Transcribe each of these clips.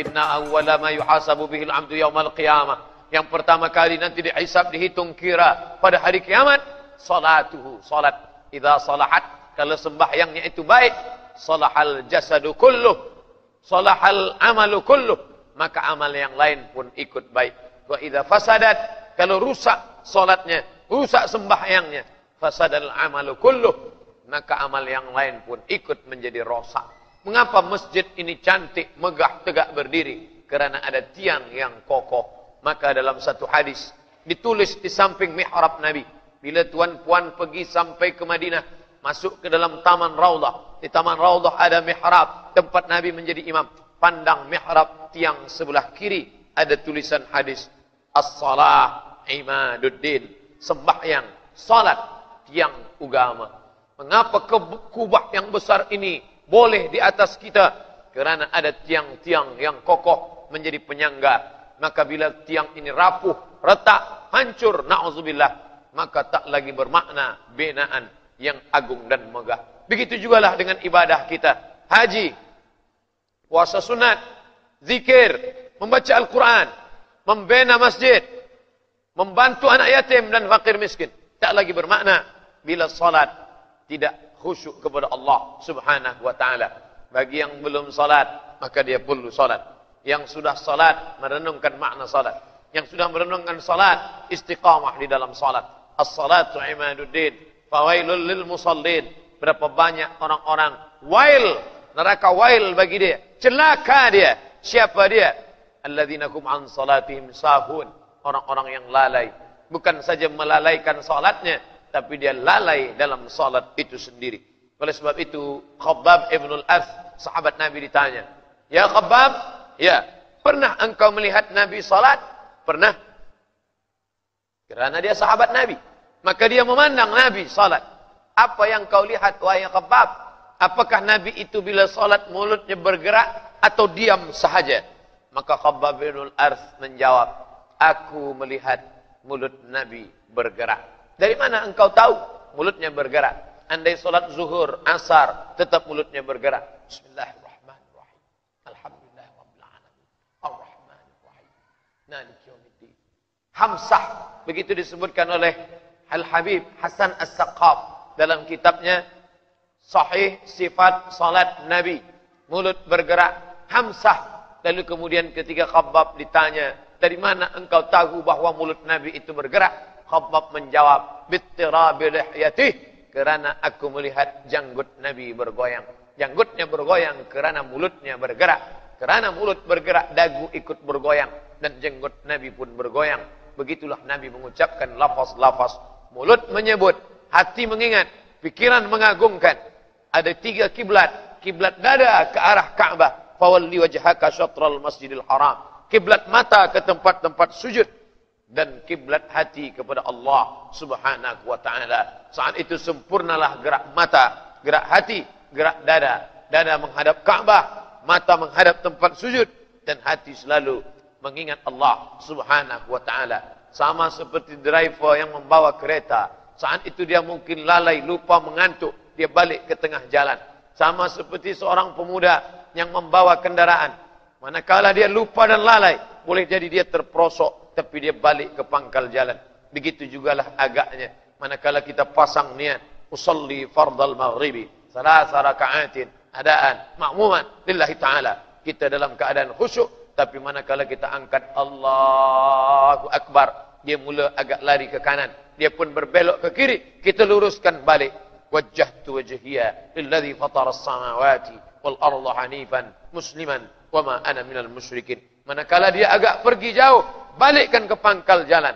Inna awwala ma yuhasabu bihil abdu yaumal qiyamah. Yang pertama kali nanti dihisab, dihitung kira pada hari kiamat, salatuhu, salat. Idza salahat, kalau sembahyangnya itu baik, salahal jasadu kulluh, salahal amalu kulluh, maka amal yang lain pun ikut baik. Wa idza fasadat, kalau rusak salatnya, rusak sembahyangnya, fasadal amalu kulluh, maka amal yang lain pun ikut menjadi rosak. Mengapa masjid ini cantik, megah, tegak berdiri? Karena ada tiang yang kokoh. Maka dalam satu hadis ditulis di samping mihrab Nabi, bila tuan puan pergi sampai ke Madinah, masuk ke dalam taman Raudah. Di taman Raudah ada mihrab, tempat Nabi menjadi imam. Pandang mihrab tiang sebelah kiri, ada tulisan hadis, as-salah imaduddin, sembahyang, salat, tiang agama. Mengapa kubah yang besar ini boleh di atas kita? Karena ada tiang-tiang yang kokoh menjadi penyangga. Maka bila tiang ini rapuh, retak, hancur, na'udzubillah, maka tak lagi bermakna binaan yang agung dan megah. Begitu jugalah dengan ibadah kita. Haji, puasa sunat, zikir, membaca Al-Quran, membina masjid, membantu anak yatim dan fakir miskin. Tak lagi bermakna bila salat tidak khusyuk kepada Allah subhanahu wa ta'ala. Bagi yang belum salat, maka dia perlu salat. Yang sudah salat, merenungkan makna salat. Yang sudah merenungkan salat, istiqamah di dalam salat. As-salatu imaduddin, fawailul lil musallin. Berapa banyak orang-orang wail, neraka wail bagi dia, celaka dia. Siapa dia? Alladzina hum an salatihim sahun, orang-orang yang lalai. Bukan saja melalaikan salatnya, tapi dia lalai dalam salat itu sendiri. Oleh sebab itu, Khabbab ibn al-Ath, sahabat Nabi ditanya, "Ya Khabbab, ya, pernah engkau melihat Nabi salat?" Pernah. Kerana dia sahabat Nabi, maka dia memandang Nabi salat. Apa yang kau lihat, wahai Khabbab? Apakah Nabi itu bila salat mulutnya bergerak atau diam sahaja? Maka Khabbab bin al-Arth menjawab, aku melihat mulut Nabi bergerak. Dari mana engkau tahu mulutnya bergerak? Andai salat zuhur, asar, tetap mulutnya bergerak. Bismillahirrahmanirrahim. Alhamdulillahirabbil alamin. Arrahmanirrahim. Maliki yaumiddin. Hamsah, begitu disebutkan oleh Al-Habib Hasan As-Saqqaf dalam kitabnya Sahih Sifat Salat Nabi. Mulut bergerak, hamsah. Lalu kemudian ketika Khabbab ditanya, dari mana engkau tahu bahawa mulut Nabi itu bergerak? Khabbab menjawab, bittirabi lihyatih, kerana aku melihat janggut Nabi bergoyang. Janggutnya bergoyang kerana mulutnya bergerak. Kerana mulut bergerak, dagu ikut bergoyang. Dan janggut Nabi pun bergoyang. Begitulah Nabi mengucapkan lafaz-lafaz. Mulut menyebut, hati mengingat, pikiran mengagungkan. Ada 3 kiblat. Kiblat dada ke arah Ka'bah. Fawalli wajhaka syatral masjidil haram. Kiblat mata ke tempat-tempat sujud. Dan kiblat hati kepada Allah subhanahu wa ta'ala. Saat itu sempurnalah gerak mata, gerak hati, gerak dada. Dada menghadap Ka'bah, mata menghadap tempat sujud. Dan hati selalu mengingat Allah subhanahu wa ta'ala. Sama seperti driver yang membawa kereta. Saat itu dia mungkin lalai, lupa, mengantuk. Dia balik ke tengah jalan. Sama seperti seorang pemuda yang membawa kendaraan. Manakala dia lupa dan lalai, boleh jadi dia terperosok, tapi dia balik ke pangkal jalan. Begitu jugalah agaknya. Manakala kita pasang niat, usalli fardal maghribi, salasa raka'atin, adaan, ma'muman, lillahi ta'ala. Kita dalam keadaan khusyuk, tapi manakala kita angkat Allahu Akbar, dia mula agak lari ke kanan. Dia pun berbelok ke kiri, kita luruskan balik. Wajjahtu wajhiya lilladhi fatara as-samawati wal arda hanifan musliman wa ma ana minal musyrikin. Manakala dia agak pergi jauh, balikkan ke pangkal jalan.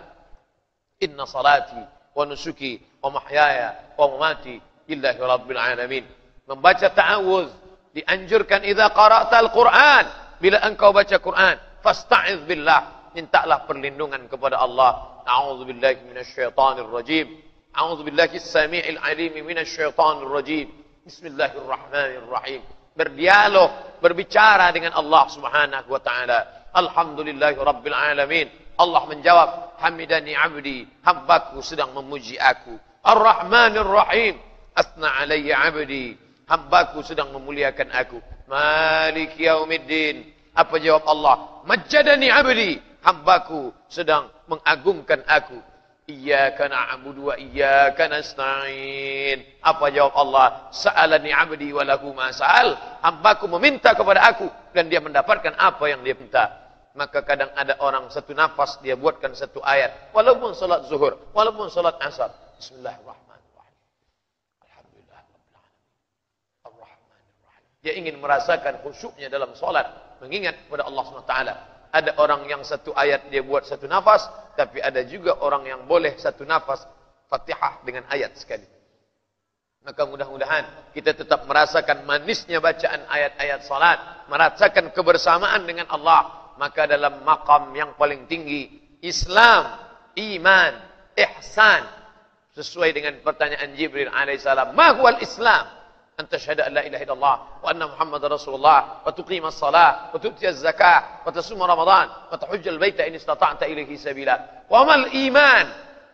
Inna salati wa nusuki wa mahyaya wa mamati lillahi rabbil alamin. Membaca ta'awuz dianjurkan idza qara'ta al-Qur'an. Bila engkau baca Quran, fasta'iz billah, mintalah perlindungan kepada Allah. A'udzubillahi minasyaitonir rajim. A'udzubillahi as-sami'il 'alim minasyaitonir rajim. Bismillahirrahmanirrahim. Berdialog, berbicara dengan Allah Subhanahu wa taala. Alhamdulillahi rabbil alamin. Allah menjawab, hamidani 'abdi, hambaku sedang memuji aku. Ar-Rahmanir Rahim, asna 'alayya 'abdi, hambaku sedang memuliakan aku. Maliki yaumiddin, Apa jawab Allah? Majjadani abdi, hambaku sedang mengagungkan aku. Iyyaka na'budu wa iyyaka nasta'in. Apa jawab Allah? Sa'alani 'abdi wa lahu ma sa'al. Hambaku meminta kepada aku dan dia mendapatkan apa yang dia minta. Maka kadang ada orang satu nafas dia buatkan satu ayat, walaupun salat zuhur, walaupun salat asar. Bismillahirrahmanirrahim. Alhamdulillahirabbil alamin. Arrahmanirrahim. Dia ingin merasakan khusyuknya dalam salat, mengingat kepada Allah Subhanahu wa taala. Ada orang yang satu ayat dia buat satu nafas, tapi ada juga orang yang boleh satu nafas Fatihah dengan ayat sekali. Maka mudah-mudahan kita tetap merasakan manisnya bacaan ayat-ayat salat, merasakan kebersamaan dengan Allah. Maka dalam maqam yang paling tinggi, Islam, iman, ihsan, sesuai dengan pertanyaan Jibril alaihissalam, ma huwal Islam? أن تشهد أن لا إله إلا الله وأن محمد رسول الله وتقيم الصلاة وتؤتي الزكاة وتصوم رمضان وتحج البيت إن استطعت إليه سبيلا وما الإيمان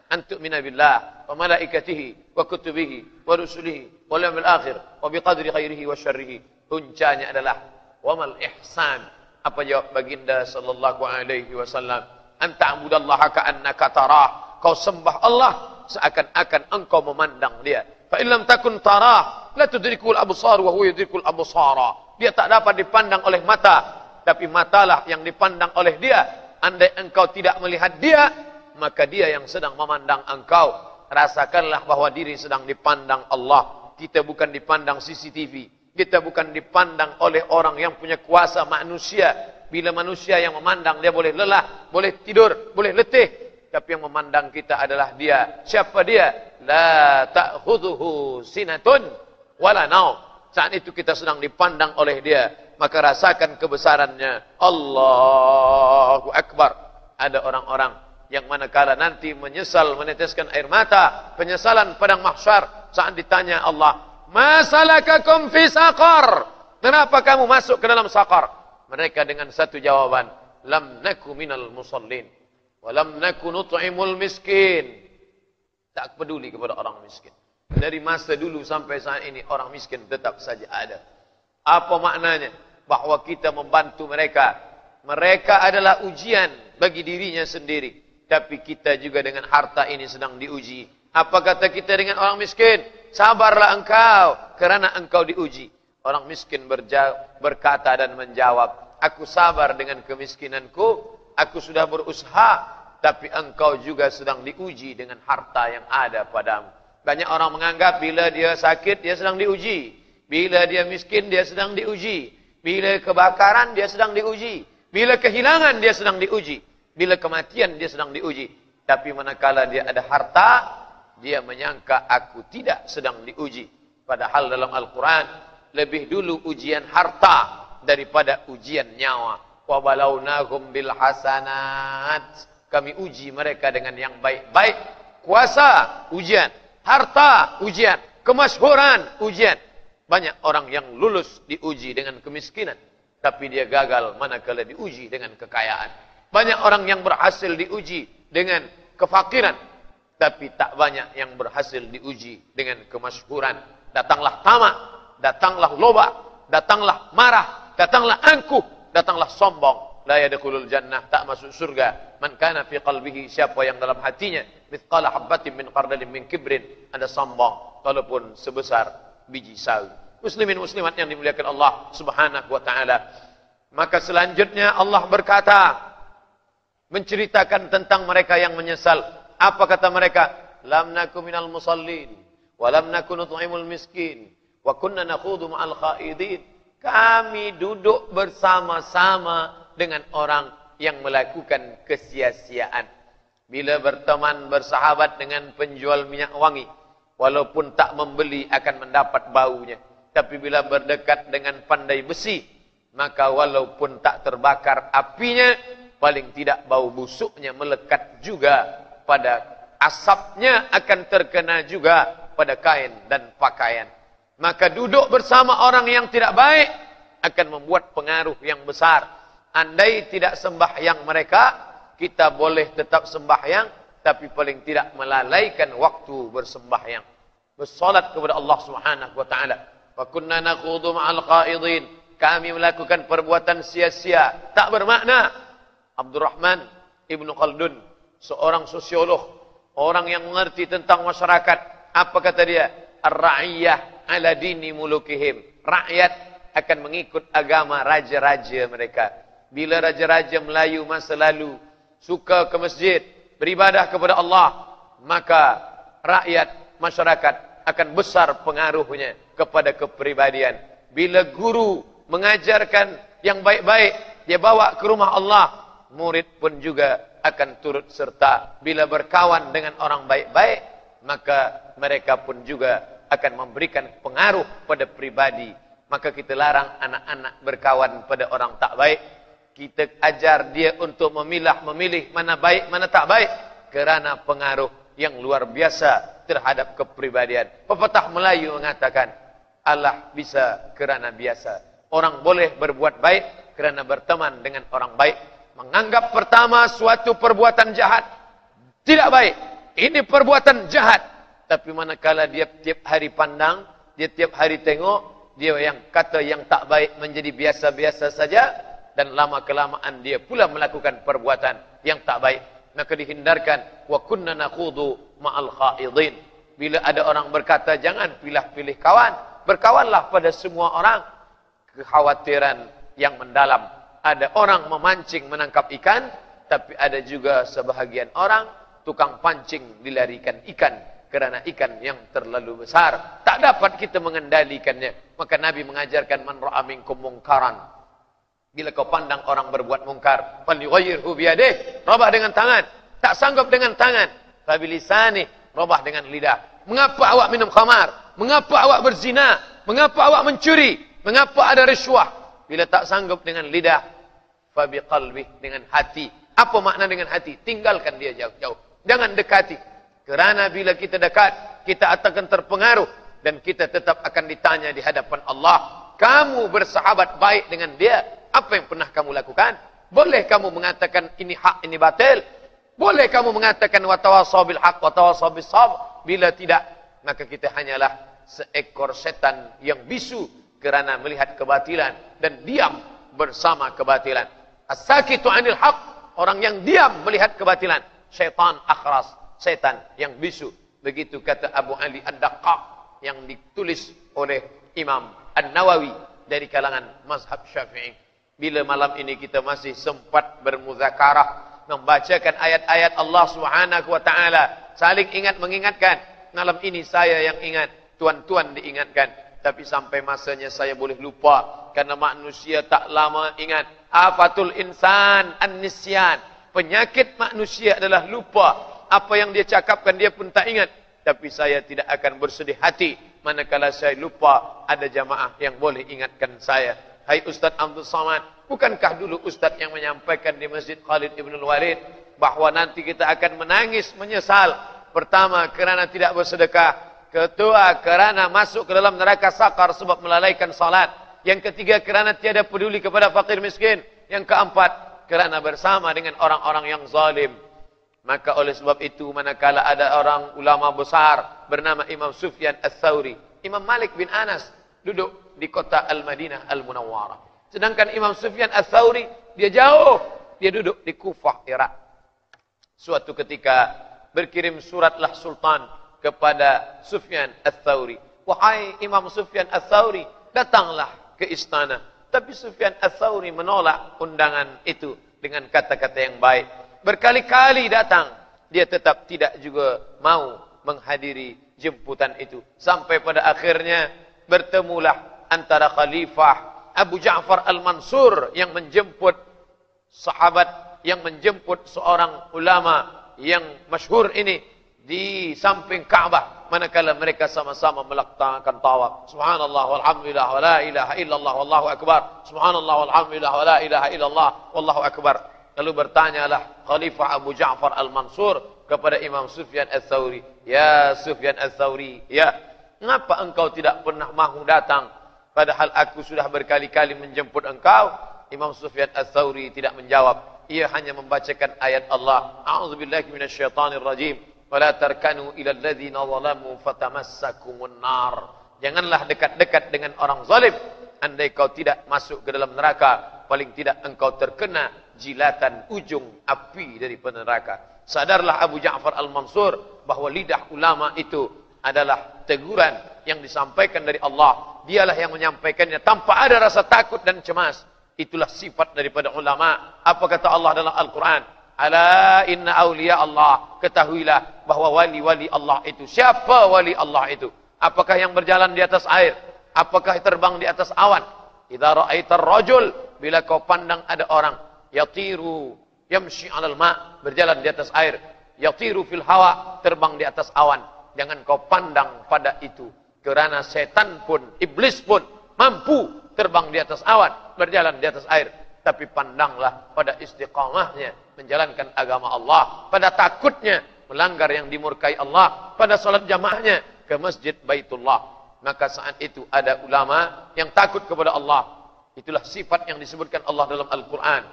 أن تؤمن بالله وملائكته وكتبه ورسله واليوم الآخر وبقدر خيره وشره. Puncanya adalah wamal ihsan. Apa jawab baginda sallallahu alaihi wasallam? An ta'budallaha ka'annaka tarah. Kau sembah Allah seakan-akan engkau memandang dia. Fa illam takun tarah la tudrikul absar wa huwa yudrikul absara. Dia tak dapat dipandang oleh mata, tapi matalah yang dipandang oleh dia. Andai engkau tidak melihat dia, maka dia yang sedang memandang engkau. Rasakanlah bahwa diri sedang dipandang Allah. Kita bukan dipandang CCTV. Kita bukan dipandang oleh orang yang punya kuasa manusia. Bila manusia yang memandang, dia boleh lelah, boleh tidur, boleh letih. Tapi yang memandang kita adalah dia. Siapa dia? La ta'khudhuhu sinatun wala naum. Saat itu kita sedang dipandang oleh dia. Maka rasakan kebesarannya. Allahu Akbar. Ada orang-orang yang manakala nanti menyesal, meneteskan air mata, penyesalan padang mahsyar saat ditanya Allah, ma salakakum fi saqar? Kenapa kamu masuk ke dalam saqar? Mereka dengan satu jawaban, lam naku minal musallin walam naku nut'imul miskin. Tak peduli kepada orang miskin. Dari masa dulu sampai saat ini orang miskin tetap saja ada. Apa maknanya? Bahwa kita membantu mereka. Mereka adalah ujian bagi dirinya sendiri. Tapi kita juga dengan harta ini sedang diuji. Apa kata kita dengan orang miskin? Sabarlah engkau kerana engkau diuji. Orang miskin berkata dan menjawab, aku sabar dengan kemiskinanku. Aku sudah berusaha, tapi engkau juga sedang diuji dengan harta yang ada padamu. Banyak orang menganggap bila dia sakit, dia sedang diuji. Bila dia miskin, dia sedang diuji. Bila kebakaran, dia sedang diuji. Bila kehilangan, dia sedang diuji. Bila kematian, dia sedang diuji. Tapi manakala dia ada harta, dia menyangka aku tidak sedang diuji. Padahal dalam Al-Quran, lebih dulu ujian harta daripada ujian nyawa. وَبَلَوْنَاهُمْ بِالْحَسَنَاتِ. Kami uji mereka dengan yang baik-baik. Kuasa, ujian. Harta, ujian. Kemasyhuran, ujian. Banyak orang yang lulus diuji dengan kemiskinan. Tapi dia gagal manakala diuji dengan kekayaan. Banyak orang yang berhasil diuji dengan kefakiran. Tapi tak banyak yang berhasil diuji dengan kemasyhuran. Datanglah tamak. Datanglah loba. Datanglah marah. Datanglah angkuh. Datanglah sombong, la yadkhulul jannah, tak masuk surga. Man kana fi qalbihi, siapa yang dalam hatinya mithqala habbatin min khardalin min kibrin, ada sombong walaupun sebesar biji sawi. Muslimin muslimat yang dimuliakan Allah Subhanahu wa taala. Maka selanjutnya Allah berkata menceritakan tentang mereka yang menyesal. Apa kata mereka? Lam naku minal musallin wa lam naku nut'imul miskin wa kunna nakhudu ma'al khaidin. Kami duduk bersama-sama dengan orang yang melakukan kesia-siaan. Bila berteman, bersahabat dengan penjual minyak wangi, walaupun tak membeli akan mendapat baunya. Tapi bila berdekat dengan pandai besi, maka walaupun tak terbakar apinya, paling tidak bau busuknya melekat juga pada asapnya, akan terkena juga pada kain dan pakaian. Maka duduk bersama orang yang tidak baik akan membuat pengaruh yang besar. Andai tidak sembahyang mereka, kita boleh tetap sembahyang, tapi paling tidak melalaikan waktu bersembahyang. Bersolat kepada Allah Subhanahu wa taala. Wa kunna nakhudu ma'al qaidin. kami melakukan perbuatan sia-sia, tak bermakna. Abdurrahman Ibnu Khaldun, seorang sosiolog, orang yang mengerti tentang masyarakat, apa kata dia? Ar-ra'iyah ala dini mulukihim. Rakyat akan mengikut agama raja-raja mereka. Bila raja-raja Melayu masa lalu suka ke masjid, beribadah kepada Allah, maka rakyat, masyarakat akan besar pengaruhnya kepada kepribadian. Bila guru mengajarkan yang baik-baik, dia bawa ke rumah Allah, murid pun juga akan turut serta. Bila berkawan dengan orang baik-baik, maka mereka pun juga akan memberikan pengaruh pada pribadi. Maka kita larang anak-anak berkawan pada orang tak baik. Kita ajar dia untuk memilih mana baik, mana tak baik, kerana pengaruh yang luar biasa terhadap kepribadian. Pepatah Melayu mengatakan, Allah bisa kerana biasa. Orang boleh berbuat baik kerana berteman dengan orang baik. Menganggap pertama suatu perbuatan jahat tidak baik, ini perbuatan jahat. Tapi manakala dia tiap hari pandang, dia tiap hari tengok, dia yang kata yang tak baik menjadi biasa-biasa saja, dan lama-kelamaan dia pula melakukan perbuatan yang tak baik. Maka dihindarkan, wa kunna nakhudu ma'al khaidin. Bila ada orang berkata jangan pilih-pilih kawan, berkawanlah pada semua orang. Kekhawatiran yang mendalam. Ada orang memancing menangkap ikan, tapi ada juga sebahagian orang tukang pancing dilarikan ikan, kerana ikan yang terlalu besar tak dapat kita mengendalikannya. Maka Nabi mengajarkan, man ra'a minkum mungkaran, bila kau pandang orang berbuat mungkar, falyughayyirhu biyadihi, robah dengan tangan. Tak sanggup dengan tangan, fabilisani, robah dengan lidah. Mengapa awak minum khamar? Mengapa awak berzina? Mengapa awak mencuri? Mengapa ada risuah? Bila tak sanggup dengan lidah, fabiqalbih, dengan hati. Apa makna dengan hati? Tinggalkan dia jauh-jauh, jangan dekati. Kerana bila kita dekat, kita akan terpengaruh, dan kita tetap akan ditanya di hadapan Allah. Kamu bersahabat baik dengan dia, apa yang pernah kamu lakukan? Boleh kamu mengatakan ini hak, ini batil? Boleh kamu mengatakan watawasaw bil haq, watawasaw bis sabr? Bila tidak, maka kita hanyalah seekor setan yang bisu kerana melihat kebatilan dan diam bersama kebatilan. As-sakitu 'anil haq, orang yang diam melihat kebatilan. Syaitan akhras, setan yang bisu. Begitu kata Abu Ali Ad-Daqqaq yang ditulis oleh Imam An-Nawawi dari kalangan mazhab Syafi'i. Bila malam ini kita masih sempat bermuzakarah, membacakan ayat-ayat Allah Subhanahu wa taala, saling ingat mengingatkan. Malam ini saya yang ingat, tuan-tuan diingatkan. Tapi sampai masanya saya boleh lupa, karena manusia tak lama ingat. Afatul insan an-nisyan. Penyakit manusia adalah lupa. Apa yang dia cakapkan dia pun tak ingat. Tapi saya tidak akan bersedih hati manakala saya lupa ada jamaah yang boleh ingatkan saya. Hai Ustaz Abdul Samad, bukankah dulu Ustaz yang menyampaikan di Masjid Khalid Ibn Walid bahawa nanti kita akan menangis menyesal? Pertama, kerana tidak bersedekah. Kedua, kerana masuk ke dalam neraka sakar sebab melalaikan salat. Yang ketiga, kerana tiada peduli kepada fakir miskin. Yang keempat, kerana bersama dengan orang-orang yang zalim. Maka oleh sebab itu, manakala ada orang ulama besar bernama Imam Sufyan Ats-Tsauri, Imam Malik bin Anas duduk di kota Al-Madinah Al-Munawwarah. Sedangkan Imam Sufyan Ats-Tsauri dia jauh, dia duduk di Kufah, Irak. Suatu ketika berkirim suratlah sultan kepada Sufyan Ats-Tsauri. Wahai Imam Sufyan Ats-Tsauri, datanglah ke istana. Tapi Sufyan Ats-Tsauri menolak undangan itu dengan kata-kata yang baik. Berkali-kali datang, dia tetap tidak juga mau menghadiri jemputan itu. Sampai pada akhirnya bertemulah antara Khalifah Abu Ja'far Al-Mansur yang menjemput sahabat, yang menjemput seorang ulama yang masyhur ini di samping Ka'bah, manakala mereka sama-sama melaksanakan tawaf. Subhanallah walhamdulillah wa la ilaha illallah wallahu akbar. Subhanallah walhamdulillah wa la ilaha illallah wallahu akbar. Lalu bertanyalah Khalifah Abu Ja'far Al-Mansur kepada Imam Sufyan Ats-Tsauri, "Ya Sufyan Ats-Tsauri, ya, mengapa engkau tidak pernah mahu datang? Padahal aku sudah berkali-kali menjemput engkau." Imam Sufyan Ats-Tsauri tidak menjawab. Ia hanya membacakan ayat Allah, "A'udzubillahi minasyaitonir rajim. Wala tarkanu ila alladzina zalamu fatamassakumun nar." Janganlah dekat-dekat dengan orang zalim, andai kau tidak masuk ke dalam neraka, paling tidak engkau terkena jilatan ujung api dari neraka. Sadarlah Abu Ja'far Al-Mansur bahwa lidah ulama itu adalah teguran yang disampaikan dari Allah. Dialah yang menyampaikannya tanpa ada rasa takut dan cemas. Itulah sifat daripada ulama. Apa kata Allah dalam Al-Quran? Ala inna awliya Allah. Ketahuilah bahwa wali-wali Allah itu. Siapa wali Allah itu? Apakah yang berjalan di atas air? Apakah terbang di atas awan? Idza ra'aitar rajul, bila kau pandang ada orang yatiru yamshi 'alal ma', berjalan di atas air, yatiru fil hawa, terbang di atas awan, jangan kau pandang pada itu, kerana setan pun, iblis pun mampu terbang di atas awan, berjalan di atas air, tapi pandanglah pada istiqamahnya menjalankan agama Allah, pada takutnya melanggar yang dimurkai Allah, pada salat jamaahnya ke masjid Baitullah. Maka saat itu ada ulama yang takut kepada Allah. Itulah sifat yang disebutkan Allah dalam Al-Quran.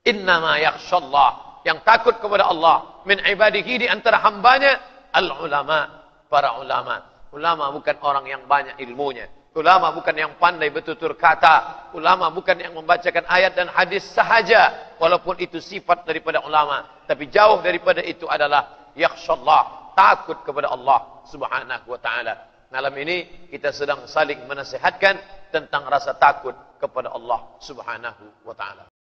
Innama yakhshallah, yang takut kepada Allah min ibadihi, di antara hambanya, al-ulama, para ulama. Ulama bukan orang yang banyak ilmunya. Ulama bukan yang pandai bertutur kata. Ulama bukan yang membacakan ayat dan hadis sahaja, walaupun itu sifat daripada ulama. Tapi jauh daripada itu adalah yakhshallah, takut kepada Allah Subhanahu wa ta'ala. Malam ini kita sedang saling menasihatkan tentang rasa takut kepada Allah Subhanahu wa ta'ala.